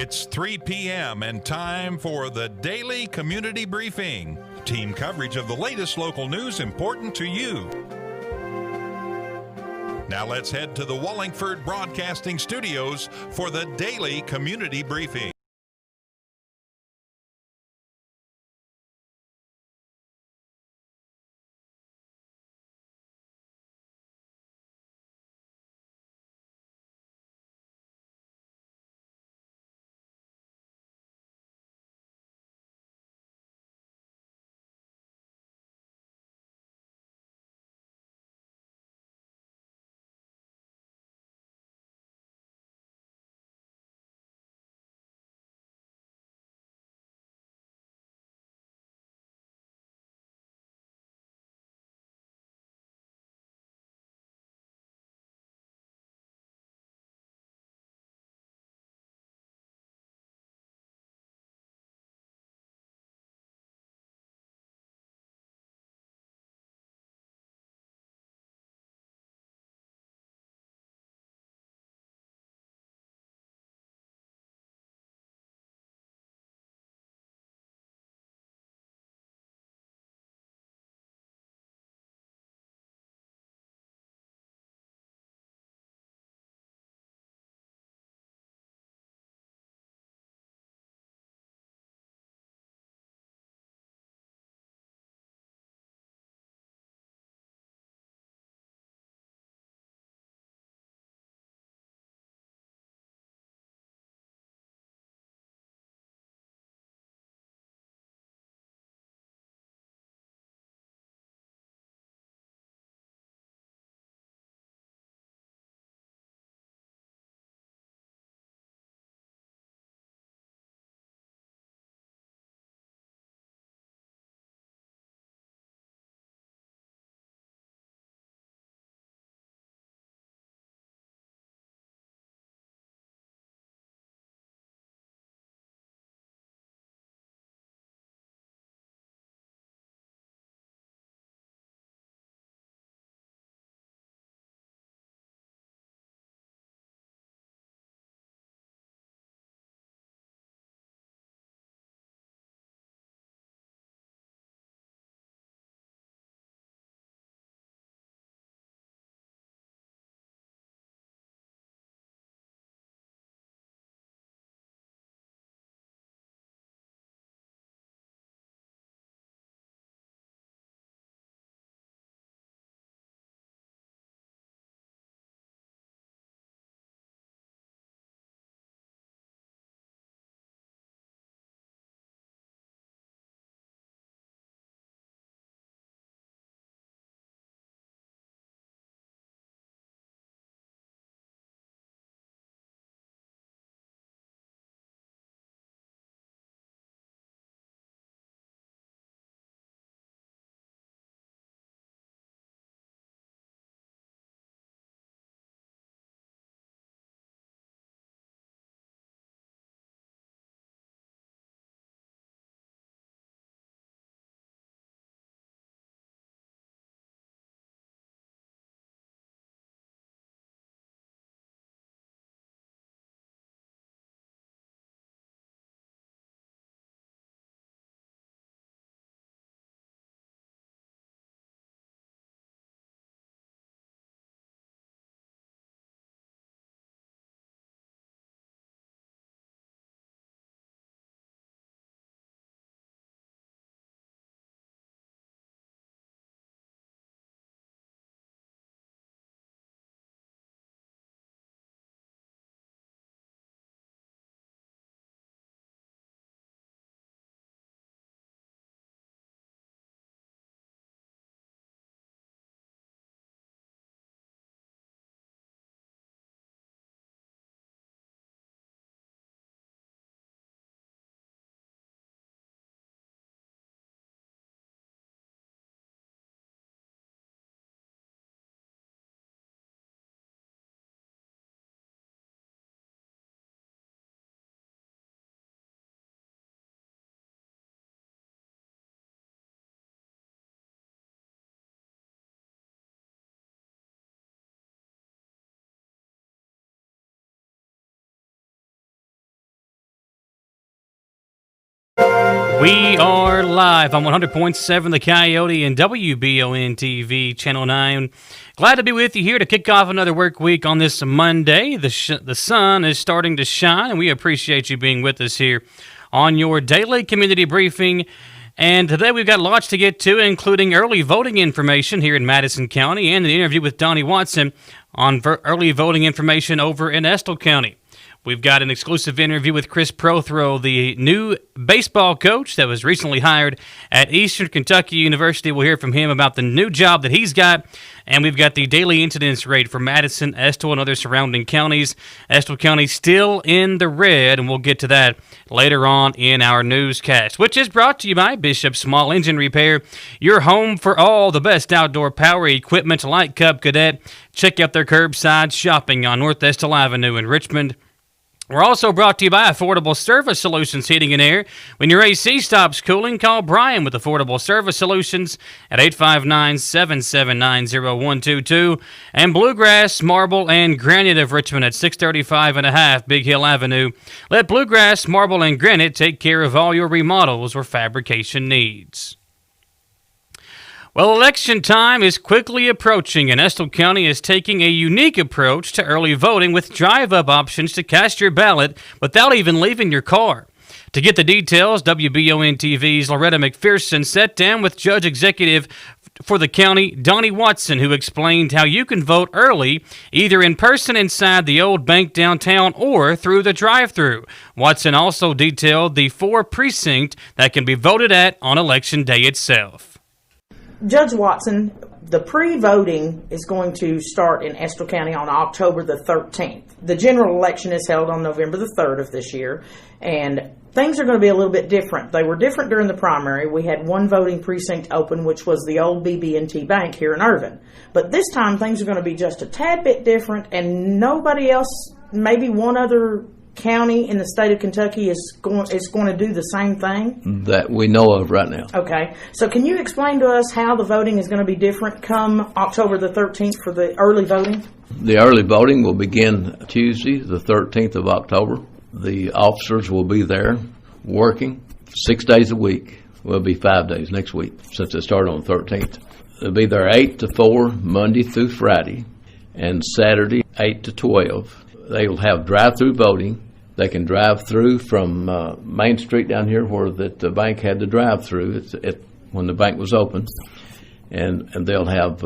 It's 3 p.m. and time for the Daily Community Briefing. Team coverage of the latest local news important to you. Now let's head to the Wallingford Broadcasting Studios for the Daily Community Briefing. We are live on 100.7 The Coyote and WBON TV, Channel 9. Glad to be with you here to kick off another work week on this Monday. The sun is starting to shine, and we appreciate you being with us here on your daily community briefing. And today we've got lots to get to, including early voting information here in Madison County and an interview with Donnie Watson on early voting information over in Estill County. We've got an exclusive interview with Chris Prothro, the new baseball coach that was recently hired at Eastern Kentucky University. We'll hear from him about the new job that he's got. And we've got the daily incidence rate for Madison, Estill, and other surrounding counties. Estill County still in the red, and we'll get to that later on in our newscast, which is brought to you by Bishop Small Engine Repair, your home for all the best outdoor power equipment like Cub Cadet. Check out their curbside shopping on North Estill Avenue in Richmond. We're also brought to you by Affordable Service Solutions Heating and Air. When your AC stops cooling, call Brian with Affordable Service Solutions at 859-779-0122. And Bluegrass, Marble, and Granite of Richmond at 635 and a half Big Hill Avenue. Let Bluegrass, Marble, and Granite take care of all your remodels or fabrication needs. Well, election time is quickly approaching, and Estill County is taking a unique approach to early voting with drive-up options to cast your ballot without even leaving your car. To get the details, WBON TV's Loretta McPherson sat down with Judge Executive for the county, Donnie Watson, who explained how you can vote early, either in person inside the old bank downtown or through the drive-thru. Watson also detailed the 4 precincts that can be voted at on Election Day itself. Judge Watson, the pre-voting is going to start in Estill County on October the 13th. The general election is held on November the 3rd of this year, and things are going to be a little bit different. They were different during the primary. We had one voting precinct open, which was the old BB&T Bank here in Irvin. But this time, things are going to be just a tad bit different, and nobody else, maybe one other county in the state of Kentucky is going to do the same thing? That we know of right now. Okay. So can you explain to us how the voting is going to be different come October the 13th for the early voting? The early voting will begin Tuesday, the 13th of October. The officers will be there working 6 days a week. Well, it'll be 5 days next week since it started on the 13th. They'll be there 8 to 4, Monday through Friday, and Saturday 8 to 12. They will have drive-through voting. They can drive through from Main Street down here where the bank had the drive-through when the bank was open, and they'll have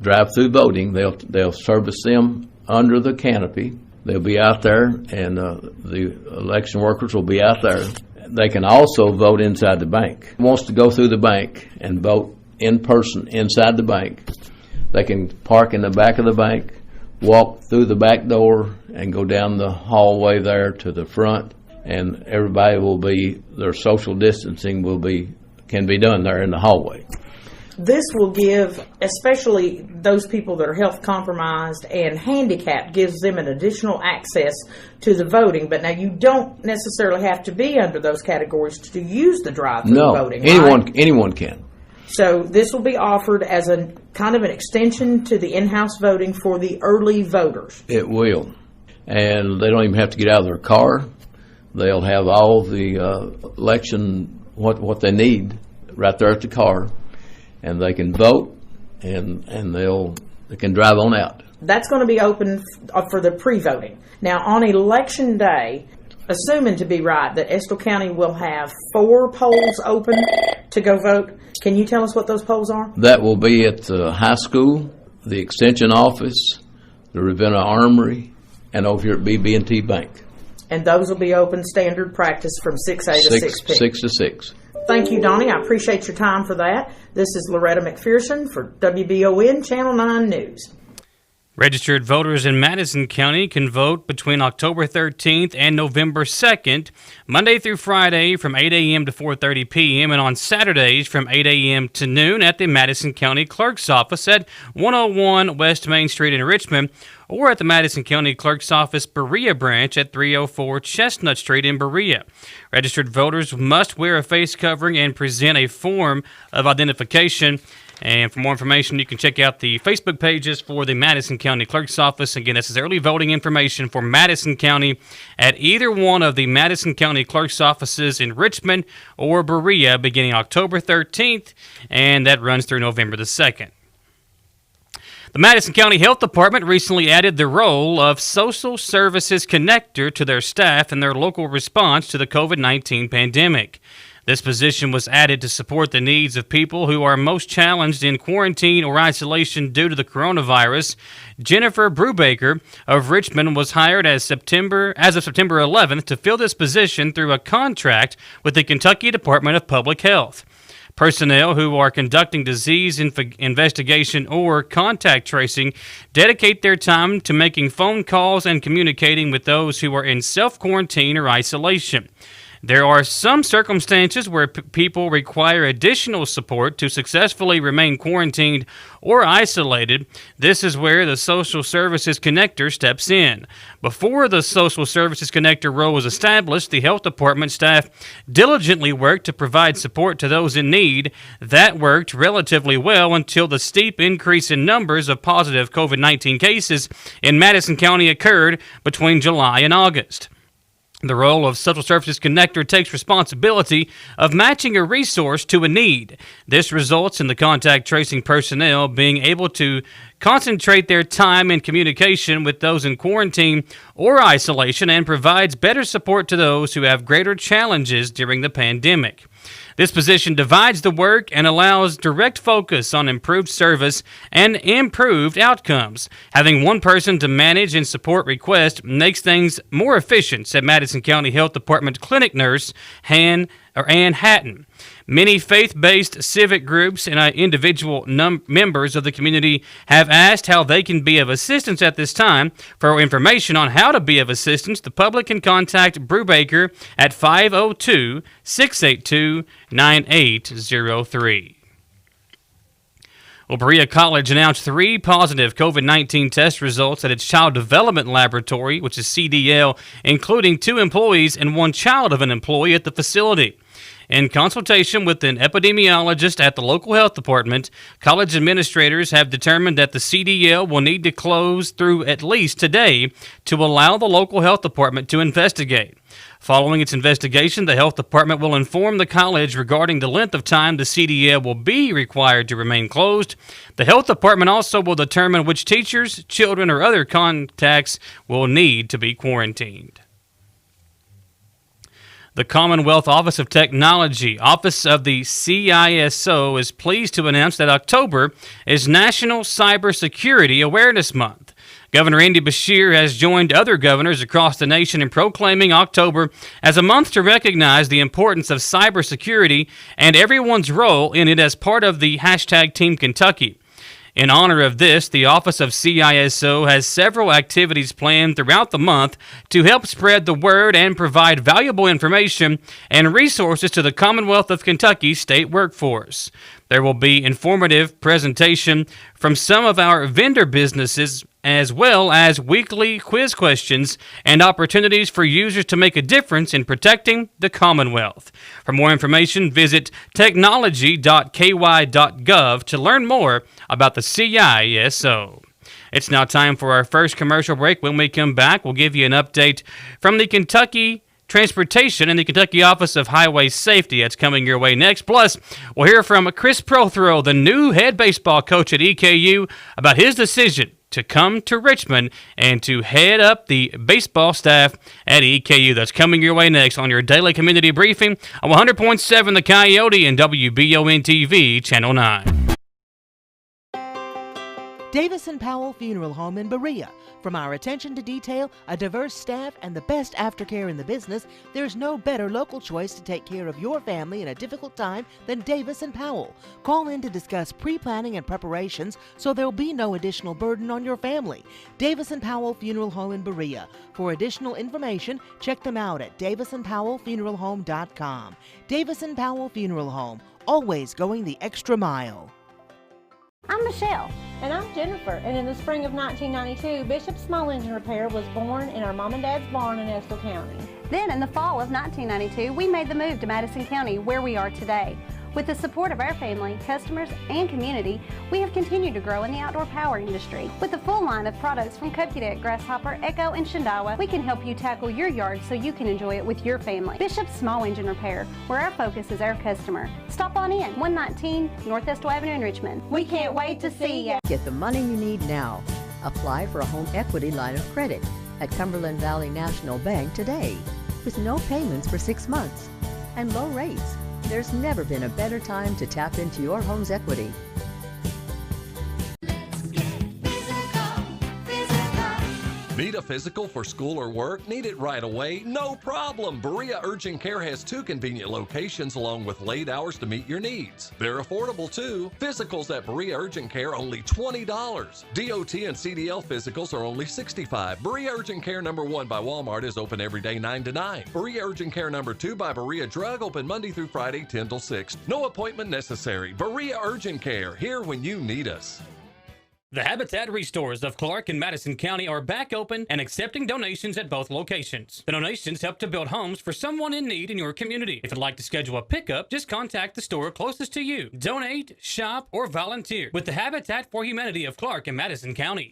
drive-through voting. They'll service them under the canopy. They'll be out there, and the election workers will be out there. They can also vote inside the bank. Who wants to go through the bank and vote in person inside the bank, they can park in the back of the bank, walk through the back door, and go down the hallway there to the front, and everybody will be, their social distancing can be done there in the hallway. This will give, especially those people that are health compromised and handicapped, gives them an additional access to the voting. But now you don't necessarily have to be under those categories to use the drive-through voting. No, anyone can. So this will be offered as a kind of an extension to the in-house voting for the early voters. It will. And they don't even have to get out of their car. They'll have all the election, what they need right there at the car. And they can vote, and they can drive on out. That's going to be open for the pre-voting. Now, on Election Day, assuming to be right that Estill County will have 4 polls open to go vote, can you tell us what those polls are? That will be at the high school, the extension office, the Ravenna Armory, and over here at BB&T Bank. And those will be open standard practice from 6A to 6P. 6 to 6. Thank you, Donnie. I appreciate your time for that. This is Loretta McPherson for WBON Channel 9 News. Registered voters in Madison County can vote between October 13th and November 2nd, Monday through Friday from 8 a.m. to 4:30 p.m. and on Saturdays from 8 a.m. to noon at the Madison County Clerk's Office at 101 West Main Street in Richmond, or at the Madison County Clerk's Office Berea branch at 304 Chestnut Street in Berea. Registered voters must wear a face covering and present a form of identification. And for more information, you can check out the Facebook pages for the Madison County Clerk's Office. Again, this is early voting information for Madison County at either one of the Madison County Clerk's offices in Richmond or Berea beginning October 13th, and that runs through November the 2nd. The Madison County Health Department recently added the role of Social Services Connector to their staff in their local response to the COVID-19 pandemic. This position was added to support the needs of people who are most challenged in quarantine or isolation due to the coronavirus. Jennifer Brubaker of Richmond was hired as of September 11th to fill this position through a contract with the Kentucky Department of Public Health. Personnel who are conducting disease investigation or contact tracing dedicate their time to making phone calls and communicating with those who are in self-quarantine or isolation. There are some circumstances where people require additional support to successfully remain quarantined or isolated. This is where the Social Services Connector steps in. Before the Social Services Connector role was established, the Health Department staff diligently worked to provide support to those in need. That worked relatively well until the steep increase in numbers of positive COVID-19 cases in Madison County occurred between July and August. The role of Social Services Connector takes responsibility of matching a resource to a need. This results in the contact tracing personnel being able to concentrate their time in communication with those in quarantine or isolation and provides better support to those who have greater challenges during the pandemic. This position divides the work and allows direct focus on improved service and improved outcomes. Having one person to manage and support requests makes things more efficient, said Madison County Health Department clinic nurse Ann Hatton. Many faith-based civic groups and individual members of the community have asked how they can be of assistance at this time. For information on how to be of assistance, the public can contact Brubaker at 502-682-9803. Well, Berea College announced 3 positive COVID-19 test results at its Child Development Laboratory, which is CDL, including 2 employees and 1 child of an employee at the facility. In consultation with an epidemiologist at the local health department, college administrators have determined that the CDL will need to close through at least today to allow the local health department to investigate. Following its investigation, the health department will inform the college regarding the length of time the CDL will be required to remain closed. The health department also will determine which teachers, children, or other contacts will need to be quarantined. The Commonwealth Office of Technology, Office of the CISO, is pleased to announce that October is National Cybersecurity Awareness Month. Governor Andy Beshear has joined other governors across the nation in proclaiming October as a month to recognize the importance of cybersecurity and everyone's role in it as part of the hashtag Team Kentucky. In honor of this, the Office of CISO has several activities planned throughout the month to help spread the word and provide valuable information and resources to the Commonwealth of Kentucky state workforce. There will be informative presentation from some of our vendor businesses, as well as weekly quiz questions and opportunities for users to make a difference in protecting the Commonwealth. For more information, visit technology.ky.gov to learn more about the CISO. It's now time for our first commercial break. When we come back, we'll give you an update from the Kentucky Transportation and the Kentucky Office of Highway Safety. That's coming your way next. Plus, we'll hear from Chris Prothero, the new head baseball coach at EKU, about his decision to come to Richmond and to head up the baseball staff at EKU. That's coming your way next on your daily community briefing on 100.7 The Coyote and WBON-TV, Channel 9. Davis & Powell Funeral Home in Berea. From our attention to detail, a diverse staff, and the best aftercare in the business, there's no better local choice to take care of your family in a difficult time than Davis & Powell. Call in to discuss pre-planning and preparations so there'll be no additional burden on your family. Davis & Powell Funeral Home in Berea. For additional information, check them out at davisandpowellfuneralhome.com. Davis & Powell Funeral Home, always going the extra mile. I'm Michelle. And I'm Jennifer. And in the spring of 1992, Bishop Small Engine Repair was born in our mom and dad's barn in Estill County. Then in the fall of 1992, we made the move to Madison County, where we are today. With the support of our family, customers, and community, we have continued to grow in the outdoor power industry. With a full line of products from Cupcadet, Grasshopper, Echo, and Shindawa, we can help you tackle your yard so you can enjoy it with your family. Bishop's Small Engine Repair, where our focus is our customer. Stop on in, 119 North Estill Avenue in Richmond. We can't wait to see you. Get the money you need now. Apply for a home equity line of credit at Cumberland Valley National Bank today, with no payments for 6 months and low rates. There's never been a better time to tap into your home's equity. Need a physical for school or work? Need it right away? No problem. Berea Urgent Care has 2 convenient locations along with late hours to meet your needs. They're affordable too. Physicals at Berea Urgent Care only $20. DOT and CDL physicals are only $65. Berea Urgent Care number 1 by Walmart is open every day 9 to 9. Berea Urgent Care number 2 by Berea Drug open Monday through Friday 10 till 6. No appointment necessary. Berea Urgent Care, here when you need us. The Habitat Restores of Clark and Madison County are back open and accepting donations at both locations. The donations help to build homes for someone in need in your community. If you'd like to schedule a pickup, just contact the store closest to you. Donate, shop, or volunteer with the Habitat for Humanity of Clark and Madison County.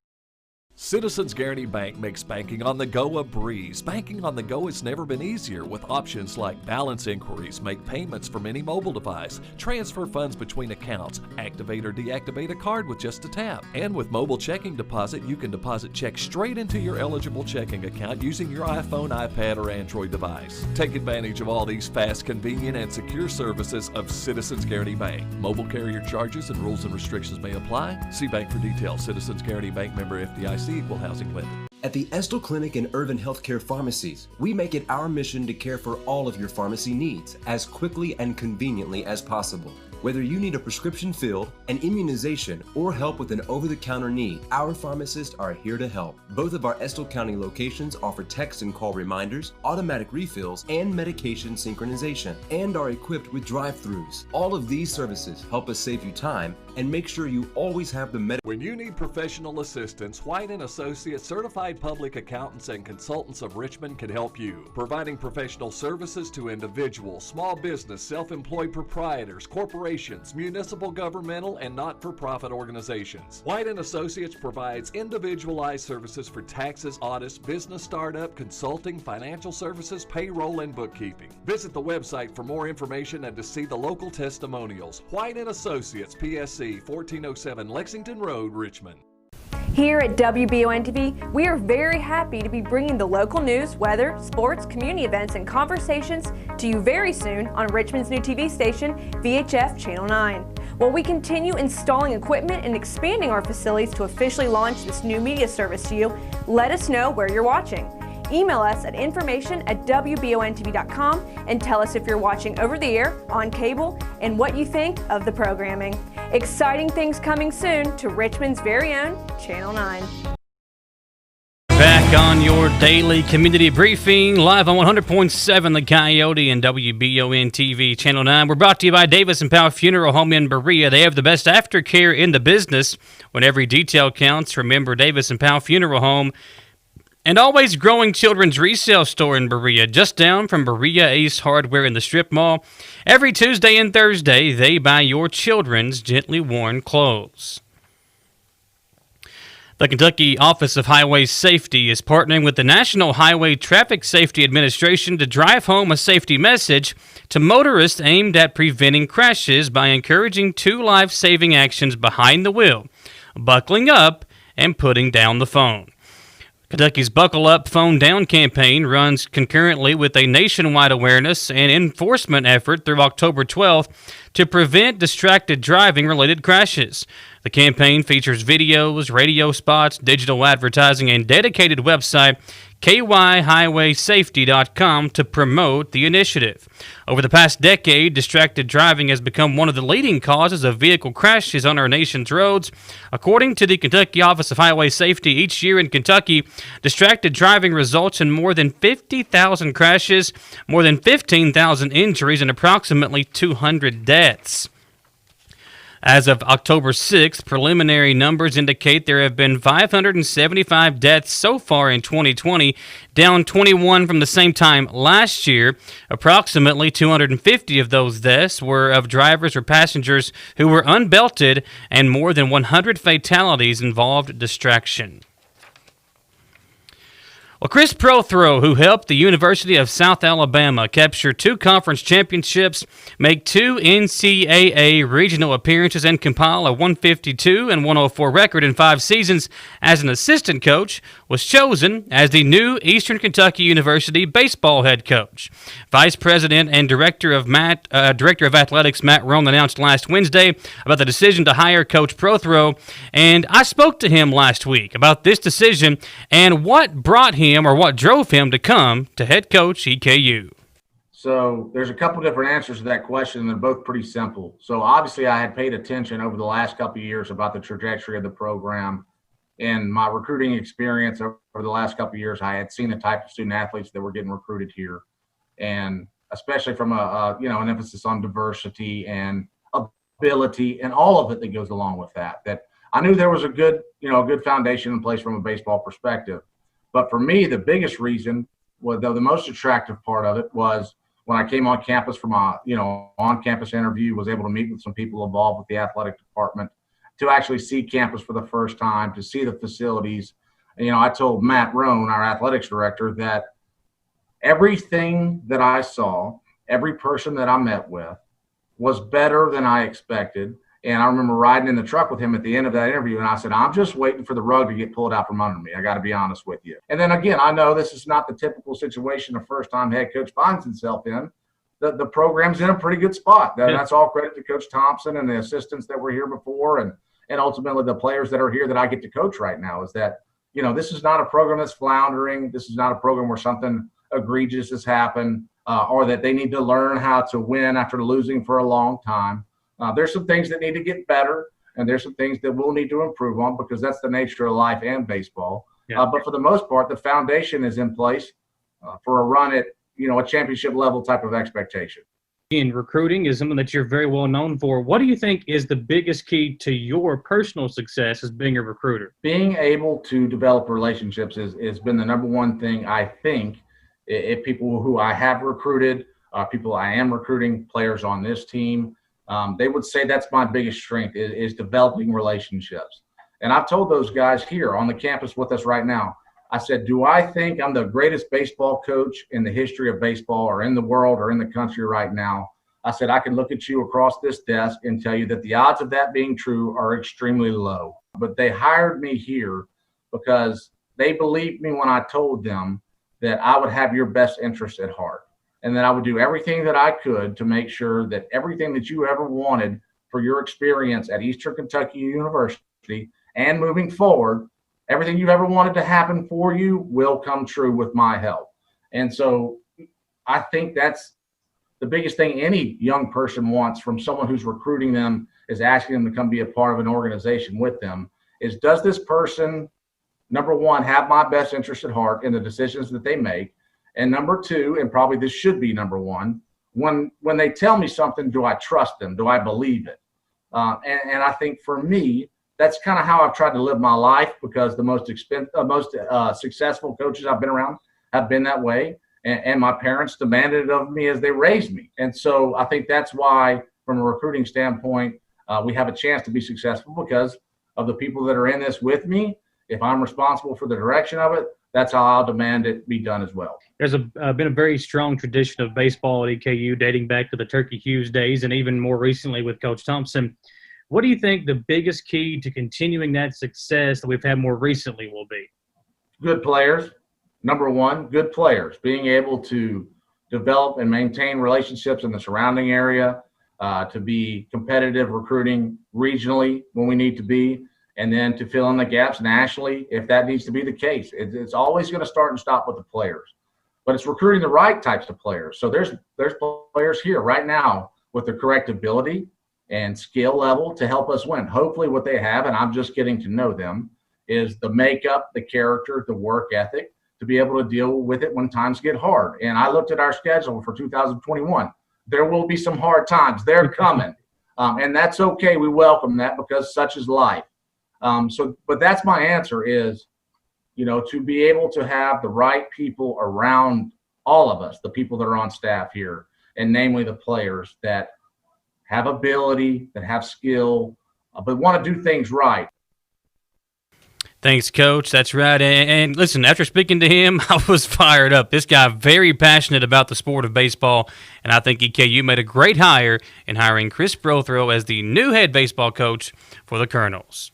Citizens Guaranty Bank makes banking on the go a breeze. Banking on the go has never been easier with options like balance inquiries, make payments from any mobile device, transfer funds between accounts, activate or deactivate a card with just a tap. And with mobile checking deposit, you can deposit checks straight into your eligible checking account using your iPhone, iPad, or Android device. Take advantage of all these fast, convenient, and secure services of Citizens Guaranty Bank. Mobile carrier charges and rules and restrictions may apply. See bank for details. Citizens Guaranty Bank, member FDIC. Equal housing lender. At the Estill Clinic and Urban Healthcare Pharmacies, we make it our mission to care for all of your pharmacy needs as quickly and conveniently as possible. Whether you need a prescription filled, an immunization, or help with an over-the-counter need, our pharmacists are here to help. Both of our Estill County locations offer text and call reminders, automatic refills, and medication synchronization, and are equipped with drive-thrus. All of these services help us save you time and make sure you always have the medical. When you need professional assistance, White & Associates Certified Public Accountants and Consultants of Richmond can help you, providing professional services to individuals, small business, self-employed proprietors, corporations, municipal, governmental, and not-for-profit organizations. White & Associates provides individualized services for taxes, audits, business startup, consulting, financial services, payroll, and bookkeeping. Visit the website for more information and to see the local testimonials. White & Associates, PSC, 1407 Lexington Road, Richmond. Here at WBON-TV, we are very happy to be bringing the local news, weather, sports, community events, and conversations to you very soon on Richmond's new TV station, VHF Channel 9. While we continue installing equipment and expanding our facilities to officially launch this new media service to you, let us know where you're watching. Email us at information@wbontv.com and tell us if you're watching over the air, on cable, and what you think of the programming. Exciting things coming soon to Richmond's very own Channel 9. Back on your daily community briefing, live on 100.7 The Coyote and WBON TV Channel 9. We're brought to you by Davis & Powell Funeral Home in Berea. They have the best aftercare in the business. When every detail counts, remember Davis & Powell Funeral Home. And always growing children's resale store in Berea, just down from Berea Ace Hardware in the Strip Mall. Every Tuesday and Thursday, they buy your children's gently worn clothes. The Kentucky Office of Highway Safety is partnering with the National Highway Traffic Safety Administration to drive home a safety message to motorists aimed at preventing crashes by encouraging 2 life-saving actions behind the wheel: buckling up and putting down the phone. Kentucky's Buckle Up, Phone Down campaign runs concurrently with a nationwide awareness and enforcement effort through October 12th to prevent distracted driving-related crashes. The campaign features videos, radio spots, digital advertising, and dedicated website kyhighwaysafety.com to promote the initiative. Over the past decade, distracted driving has become one of the leading causes of vehicle crashes on our nation's roads. According to the Kentucky Office of Highway Safety, each year in Kentucky, distracted driving results in more than 50,000 crashes, more than 15,000 injuries, and approximately 200 deaths. As of October 6th, preliminary numbers indicate there have been 575 deaths so far in 2020, down 21 from the same time last year. Approximately 250 of those deaths were of drivers or passengers who were unbelted, and more than 100 fatalities involved distraction. Well, Chris Prothro, who helped the University of South Alabama capture 2 conference championships, make 2 NCAA regional appearances, and compile a 152 and 104 record in 5 seasons as an assistant coach, was chosen as the new Eastern Kentucky University baseball head coach. Vice President and Director of Athletics Matt Roan announced last Wednesday about the decision to hire Coach Prothro, and I spoke to him last week about this decision and what brought him or what drove him to come to head coach EKU. So there's a couple different answers to that question, and they're both pretty simple. So obviously I had paid attention over the last couple of years about the trajectory of the program. In my recruiting experience over the last couple of years, I had seen the type of student athletes that were getting recruited here, and especially from an emphasis on diversity and ability and all of it that goes along with that. That I knew there was a good foundation in place from a baseball perspective. But for me, the biggest reason, the most attractive part of it, was when I came on campus from a on-campus interview, was able to meet with some people involved with the athletic department, to actually see campus for the first time, to see the facilities. And, I told Matt Roan, our athletics director, that everything that I saw, every person that I met with, was better than I expected. And I remember riding in the truck with him at the end of that interview, and I said, I'm just waiting for the rug to get pulled out from under me. I got to be honest with you. And then again, I know this is not the typical situation a first-time head coach finds himself in. The program's in a pretty good spot. That's all credit to Coach Thompson and the assistants that were here before, and ultimately the players that are here that I get to coach right now. Is that, this is not a program that's floundering. This is not a program where something egregious has happened, or that they need to learn how to win after losing for a long time. There's some things that need to get better, and there's some things that we'll need to improve on, because that's the nature of life and baseball. Yeah. But for the most part, the foundation is in place for a run at, a championship level type of expectation. In recruiting is something that you're very well known for. What do you think is the biggest key to your personal success as being a recruiter? Being able to develop relationships has been the number one thing, I think, if people who I have recruited, people I am recruiting, players on this team, they would say that's my biggest strength is developing relationships. And I've told those guys here on the campus with us right now, I said, do I think I'm the greatest baseball coach in the history of baseball or in the world or in the country right now? I said, I can look at you across this desk and tell you that the odds of that being true are extremely low. But they hired me here because they believed me when I told them that I would have your best interest at heart, and that I would do everything that I could to make sure that everything that you ever wanted for your experience at Eastern Kentucky University and moving forward, everything you've ever wanted to happen for you will come true with my help. And so I think that's the biggest thing any young person wants from someone who's recruiting them, is asking them to come be a part of an organization with them, is, does this person, number one, have my best interest at heart in the decisions that they make? And number two, and probably this should be number one, when they tell me something, do I trust them? Do I believe it? And I think for me, that's kind of how I've tried to live my life, because the most successful coaches I've been around have been that way. And my parents demanded it of me as they raised me. And so I think that's why, from a recruiting standpoint, we have a chance to be successful, because of the people that are in this with me. If I'm responsible for the direction of it, that's how I'll demand it be done as well. There's been a very strong tradition of baseball at EKU dating back to the Turkey Hughes days, and even more recently with Coach Thompson. What do you think the biggest key to continuing that success that we've had more recently will be? Good players. Number one, good players. Being able to develop and maintain relationships in the surrounding area, to be competitive recruiting regionally when we need to be, and then to fill in the gaps nationally if that needs to be the case. It's always going to start and stop with the players. But it's recruiting the right types of players. So there's players here right now with the correct ability and skill level to help us win. Hopefully what they have, and I'm just getting to know them, is the makeup, the character, the work ethic to be able to deal with it when times get hard. And I looked at our schedule for 2021. There will be some hard times. They're coming. And that's okay. We welcome that because such is life. But that's my answer is, to be able to have the right people around all of us, the people that are on staff here, and namely the players that have ability, that have skill, but want to do things right. Thanks, Coach. That's right. And listen, after speaking to him, I was fired up. This guy very passionate about the sport of baseball, and I think EKU made a great hire in hiring Chris Brothrow as the new head baseball coach for the Colonels.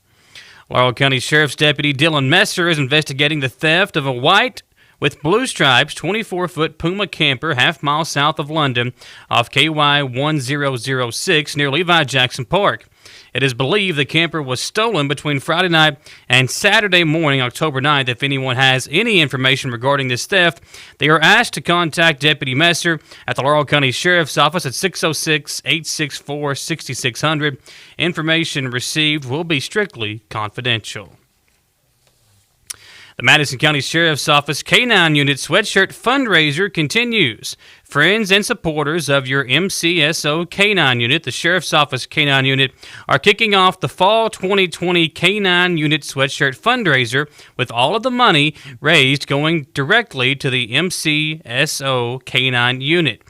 Laurel County Sheriff's Deputy Dylan Messer is investigating the theft of a white with blue stripes 24-foot Puma camper half-mile south of London off KY 1006 near Levi Jackson Park. It is believed the camper was stolen between Friday night and Saturday morning, October 9th. If anyone has any information regarding this theft, they are asked to contact Deputy Messer at the Laurel County Sheriff's Office at 606-864-6600. Information received will be strictly confidential. The Madison County Sheriff's Office K-9 Unit Sweatshirt fundraiser continues. Friends and supporters of your MCSO K-9 Unit, the Sheriff's Office K-9 Unit, are kicking off the Fall 2020 K-9 Unit Sweatshirt fundraiser with all of the money raised going directly to the MCSO K-9 Unit.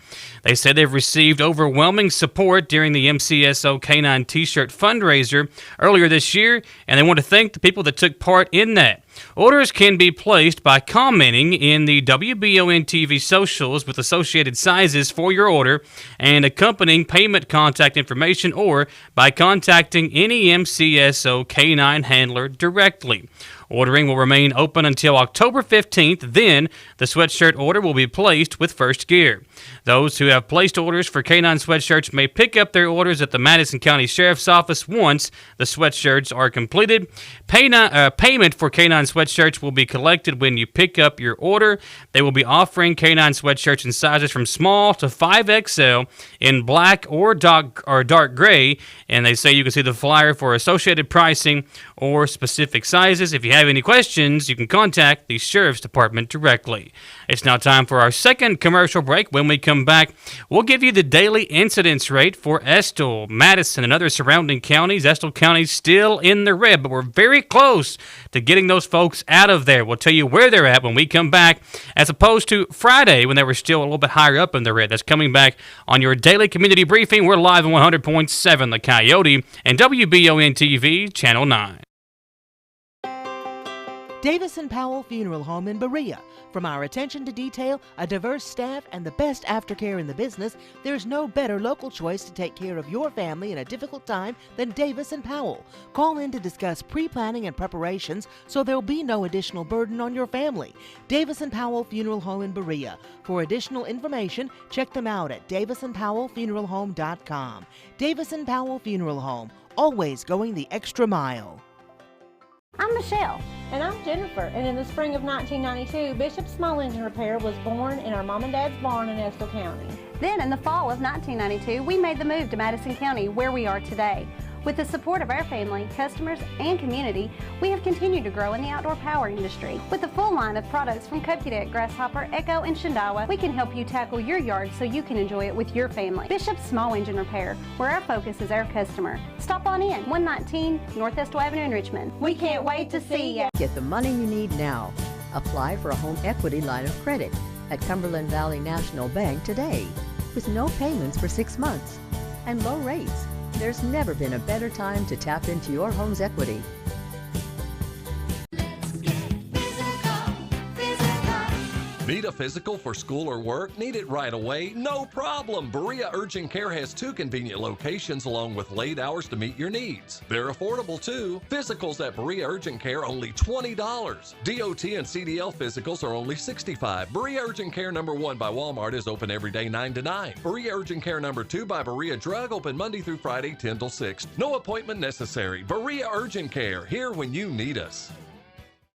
They said they've received overwhelming support during the MCSO K-9 T-shirt fundraiser earlier this year, and they want to thank the people that took part in that. Orders can be placed by commenting in the WBON TV socials with associated sizes for your order and accompanying payment contact information, or by contacting any MCSO K-9 handler directly. Ordering will remain open until October 15th. Then, the sweatshirt order will be placed with First Gear. Those who have placed orders for K-9 sweatshirts may pick up their orders at the Madison County Sheriff's Office once the sweatshirts are completed. Payment for K-9 sweatshirts will be collected when you pick up your order. They will be offering K-9 sweatshirts in sizes from small to 5XL in black or dark gray, and they say you can see the flyer for associated pricing or specific sizes. If you have any questions, you can contact the Sheriff's Department directly. It's now time for our second commercial break. When we come back, we'll give you the daily incidence rate for Estill, Madison, and other surrounding counties. Estill County's still in the red, but we're very close to getting those folks out of there. We'll tell you where they're at when we come back, as opposed to Friday when they were still a little bit higher up in the red. That's coming back on your daily community briefing. We're live on 100.7 The Coyote and WBON TV, Channel 9. Davis & Powell Funeral Home in Berea. From our attention to detail, a diverse staff, and the best aftercare in the business, there's no better local choice to take care of your family in a difficult time than Davis & Powell. Call in to discuss pre-planning and preparations so there'll be no additional burden on your family. Davis & Powell Funeral Home in Berea. For additional information, check them out at davisandpowellfuneralhome.com. Davis & Powell Funeral Home, always going the extra mile. I'm Michelle. And I'm Jennifer. And in the spring of 1992, Bishop Small Engine Repair was born in our mom and dad's barn in Estill County. Then in the fall of 1992, we made the move to Madison County, where we are today. With the support of our family, customers, and community, we have continued to grow in the outdoor power industry. With a full line of products from Cupcake, Grasshopper, Echo, and Shindawa, we can help you tackle your yard so you can enjoy it with your family. Bishop Small Engine Repair, where our focus is our customer. Stop on in, 119 North Estill Avenue in Richmond. We can't wait to see you. Get the money you need now. Apply for a home equity line of credit at Cumberland Valley National Bank today, with no payments for 6 months and low rates. There's never been a better time to tap into your home's equity. Need a physical for school or work? Need it right away? No problem. Berea Urgent Care has 2 convenient locations along with late hours to meet your needs. They're affordable too. Physicals at Berea Urgent Care only $20. DOT and CDL physicals are only $65. Berea Urgent Care number 1 by Walmart is open every day 9 to 9. Berea Urgent Care number 2 by Berea Drug open Monday through Friday 10 till 6. No appointment necessary. Berea Urgent Care, here when you need us.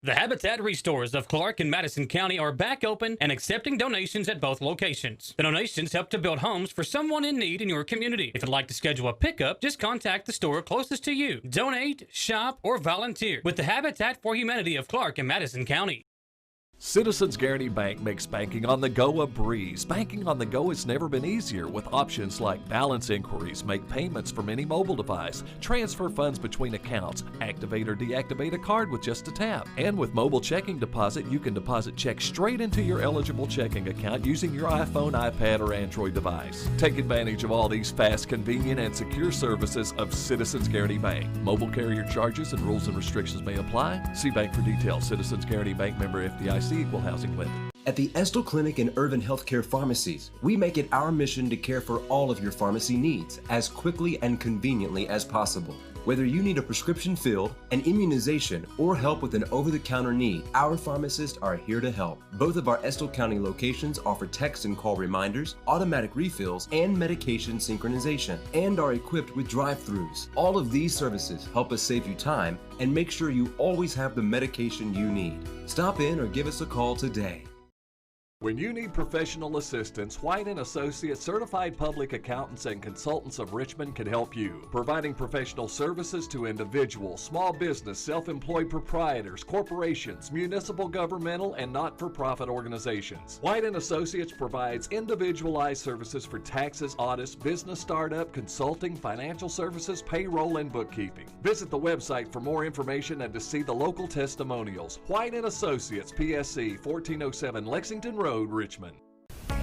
The Habitat Restores of Clark and Madison County are back open and accepting donations at both locations. The donations help to build homes for someone in need in your community. If you'd like to schedule a pickup, just contact the store closest to you. Donate, shop, or volunteer with the Habitat for Humanity of Clark and Madison County. Citizens Guaranty Bank makes banking on the go a breeze. Banking on the go has never been easier with options like balance inquiries, make payments from any mobile device, transfer funds between accounts, activate or deactivate a card with just a tap. And with mobile checking deposit, you can deposit checks straight into your eligible checking account using your iPhone, iPad, or Android device. Take advantage of all these fast, convenient, and secure services of Citizens Guaranty Bank. Mobile carrier charges and rules and restrictions may apply. See bank for details. Citizens Guaranty Bank, member FDIC. Equal housing lender. At the Estill Clinic and Urban Healthcare Pharmacies, we make it our mission to care for all of your pharmacy needs as quickly and conveniently as possible. Whether you need a prescription filled, an immunization, or help with an over-the-counter need, our pharmacists are here to help. Both of our Estill County locations offer text and call reminders, automatic refills, and medication synchronization, and are equipped with drive-thrus. All of these services help us save you time and make sure you always have the medication you need. Stop in or give us a call today. When you need professional assistance, White & Associates Certified Public Accountants and Consultants of Richmond can help you, providing professional services to individuals, small business, self-employed proprietors, corporations, municipal, governmental, and not-for-profit organizations. White & Associates provides individualized services for taxes, audits, business startup, consulting, financial services, payroll, and bookkeeping. Visit the website for more information and to see the local testimonials. White & Associates, PSC, 1407 Lexington Road, Richmond.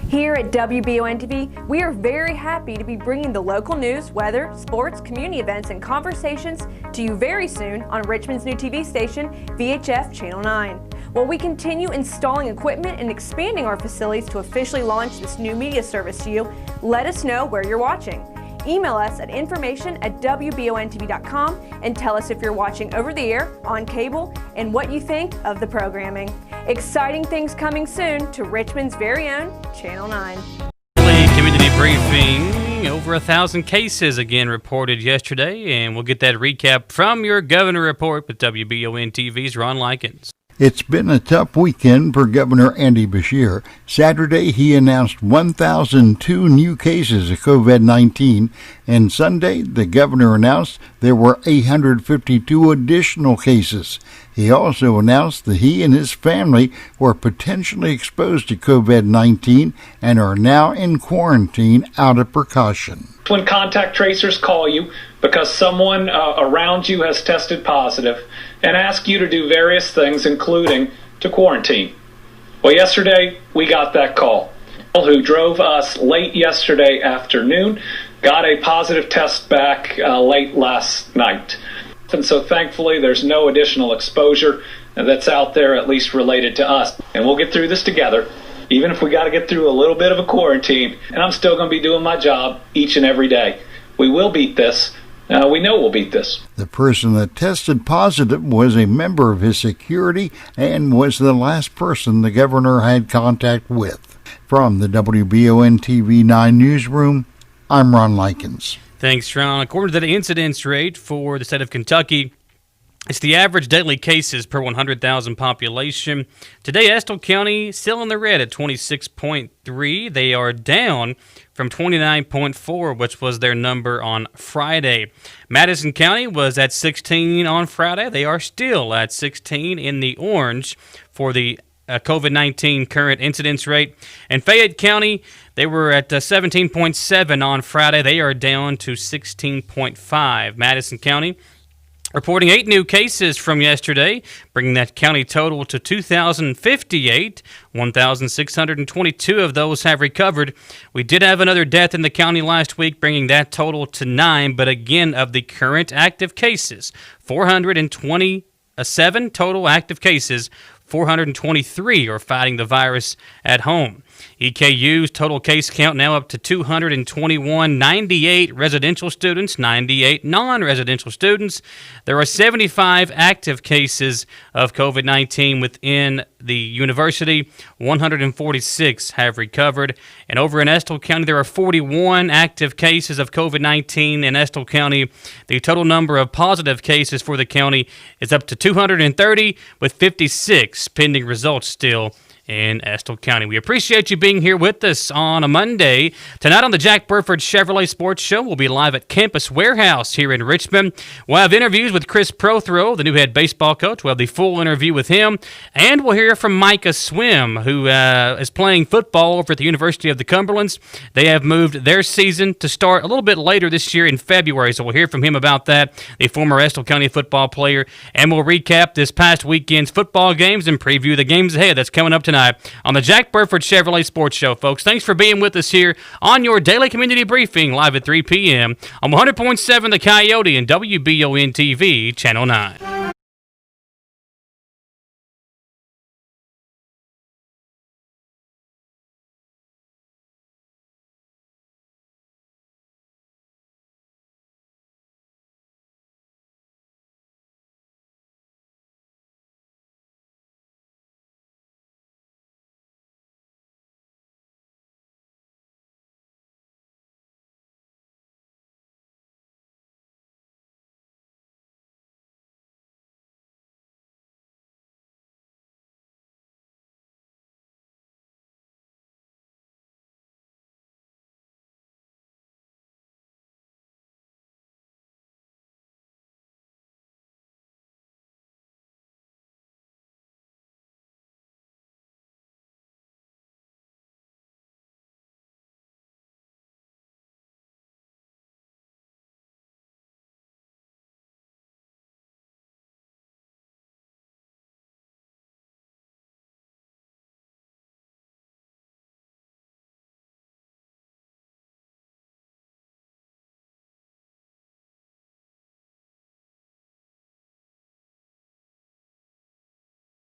Here at WBON-TV, we are very happy to be bringing the local news, weather, sports, community events, and conversations to you very soon on Richmond's new TV station, VHF Channel 9. While we continue installing equipment and expanding our facilities to officially launch this new media service to you, let us know where you're watching. Email us at information@wbontv.com and tell us if you're watching over the air, on cable, and what you think of the programming. Exciting things coming soon to Richmond's very own Channel 9. Community briefing. Over 1,000 cases again reported yesterday, and we'll get that recap from your Governor Report with WBON TV's Ron Likens. It's been a tough weekend for Governor Andy Beshear. Saturday, he announced 1,002 new cases of COVID-19, and Sunday, the governor announced there were 852 additional cases. He also announced that he and his family were potentially exposed to COVID-19 and are now in quarantine out of precaution. When contact tracers call you because someone around you has tested positive and ask you to do various things, including to quarantine. Well, yesterday we got that call. Who drove us late yesterday afternoon got a positive test back late last night. And so thankfully there's no additional exposure that's out there, at least related to us. And we'll get through this together, even if we got to get through a little bit of a quarantine. And I'm still going to be doing my job each and every day. We will beat this. We know we'll beat this. The person that tested positive was a member of his security and was the last person the governor had contact with. From the WBON TV 9 newsroom, I'm Ron Likens. Thanks, Ron. According to the incidence rate for the state of Kentucky, it's the average daily cases per 100,000 population. Today, Estill County still in the red at 26.3. They are down from 29.4, which was their number on Friday. Madison County was at 16 on Friday. They are still at 16 in the orange for the COVID-19 current incidence rate. And Fayette County, they were at 17.7 on Friday. They are down to 16.5. Madison County reporting 8 new cases from yesterday, bringing that county total to 2,058. 1,622 of those have recovered. We did have another death in the county last week, bringing that total to 9. But again, of the current active cases, 427 total active cases, 423 are fighting the virus at home. EKU's total case count now up to 221, 98 residential students, 98 non-residential students. There are 75 active cases of COVID-19 within the university. 146 have recovered. And over in Estill County, there are 41 active cases of COVID-19 in Estill County. The total number of positive cases for the county is up to 230, with 56 pending results still in Estill County. We appreciate you being here with us on a Monday. Tonight on the Jack Burford Chevrolet Sports Show, we'll be live at Campus Warehouse here in Richmond. We'll have interviews with Chris Prothrow, the new head baseball coach. We'll have the full interview with him, and we'll hear from Micah Swim, who is playing football over at the University of the Cumberlands. They have moved their season to start a little bit later this year in February, so we'll hear from him about that, the former Estill County football player, and we'll recap this past weekend's football games and preview the games ahead that's coming up tonight on the Jack Burford Chevrolet Sports Show, folks. Thanks for being with us here on your daily community briefing live at 3 p.m. on 100.7 The Coyote and WBON TV, Channel 9.